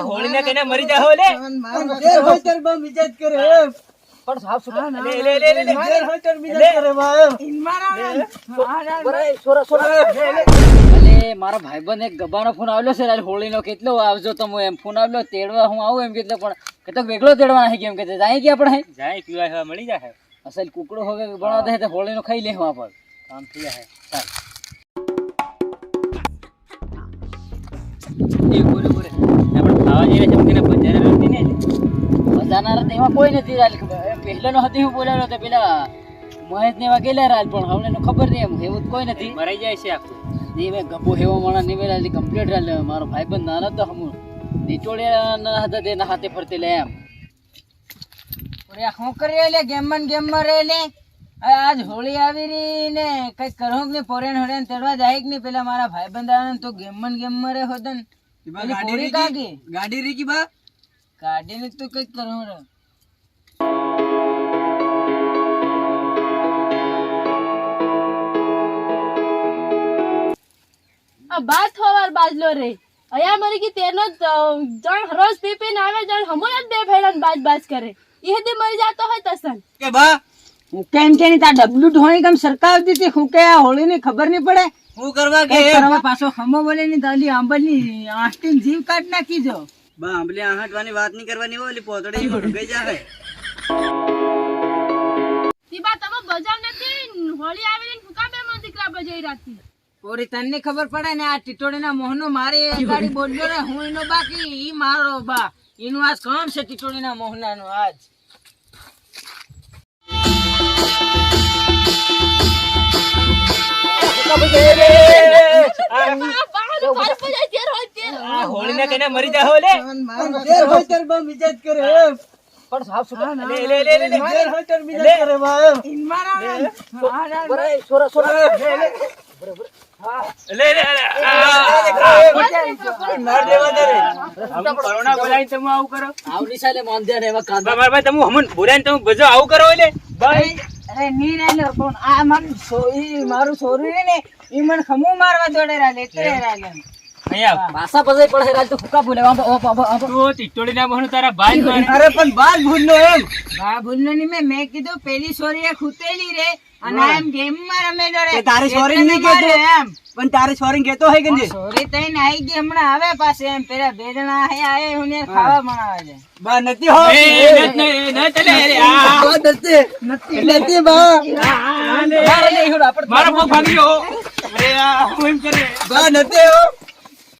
હોળી ને કઈને મરી જાહો લે તેર હોય તેર બમ ઇજ્જત કરે એમ પણ સાફ સુથરા તેર હોય તેર ઇજ્જત કરે બા અલે મારા ભાઈબંધ એક ગબ્બાનો ફોન આવ્યો છે યાર હોળીનો કેટલો આવજો તમે એમ ફોન આવ્યો તેડવા હું આવું એમ કેટલો પણ કે તો વેગળો તેડવાના છે કેમ કે જાય કે આપણે જાય પીવા હવા મળી જાય અસલ કુકડો હવે બનાવ દે તો હોળીનો ખાઈ લે હું આપણ કામ થઈ જાય એ બોરે બોરે આપણે ખાવા જઈએ છે કે બજાર રહેતી ને બજારના તેમાં કોઈ નથી રાલ પહેલાનો હતી હું બોલાવ્યો તો પેલા મહેશ ને વાગેલા રાલ પણ હવે એનો ખબર નહીં એમ એવું કોઈ નથી મરાઈ જાય છે આખું નહીં મેં ગબ્બો હેવો માણા નિવેલા કમ્પ્લીટ રાલ મારો ભાઈબંધ નાનો તો હમું નીચોડ્યા ના હતા તેના હાથે ફરતે લે એમ ઓરે શું કરી લે ગેમમાં રે લે આજ હોળી આવી રહી ને કઈ કરો કે પોરેન હોરેન તેડવા જાય કે નહીં પેલા મારા ભાઈબંધ આવે તો ગેમમાં રે હોદન પોરી કાગી ગાડી રી કી બા ગાડી ને તો કઈ કરો રે બાત હોવાર બાજલો રે અયા મરી કી તેનો જણ રોજ પી ને આવે જણ હમો જ બે ફેરન બાજ કરે એ દે મરી જાતો હોય તસન કે બા હું કેમ કે ની તા ડબલું ઢોણી કેમ સરકાર દીધી હું કે આ હોળી ની ખબર નહીં પડે હું કરવા કે કઈ કરવા પાછો હમો બોલે ની દાલી આંબલી આસ્ટીન જીવ કાઢ નાખી જો બા આંબલી આહટવાની વાત નહીં કરવાની હોય ઓલી પોતડી ગઈ જાય તી બા તમે બજાર નથી હોળી આવી ને ફુકા બે મન દીકરા બજાઈ રાતી ઓરી તને ખબર પડે ને આ ટીટોડીના મોહનો મારે ગાડી બોલ્યો રે હું એનો બાકી ઈ મારો બા એનું આજ કામ છે ટીટોડીના મોહનાનું આજ હોળી ને કઈને મરી જાહો લે તેર હોય તેર બમ ઇજ્જત કરે એમ પણ સાફ સુથરા તેર હોય તેર ઇજ્જત કરે બા માર દેવા દે રે કરોના બોલાઈ તમે આવું કરો આવડી સાલે માંધ્યા ને એવા કાંદા મારા ભાઈ તમે હમન બોલાઈ તમે બજો આવું કરો લે ભાઈ અરે ની રાયલો પણ આ મારું સોઈ મારું સોરી ને ઈ મને ખમુ મારવા દોડે રાલે એટલે રાલે અહીંયા પાસા પસાઈ પડે રાલ તો ફુકા બોલે વાંધો તો ટીટોડી ના મોહન તારા ભાઈ મારે અરે પણ બાલ ભૂલનો એમ બા ભૂલનો ની મેં કીધું પેલી સોરી ખૂતેલી રે અને એમ ગેમ માં રમેલો રે તારી સોરી નહીં કહેતો એમ પણ તારી સોરી કહેતો હોય કે નહીં સોરી તઈ ને આઈ ગઈ હમણાં આવે પાસે એમ પેલા બે જણા આયા હું ને ખાવા બનાવે છે બા નથી હો નથી બા મારા પગ ભાગી ગયો અરે આ હું એમ કરે બા નથી હો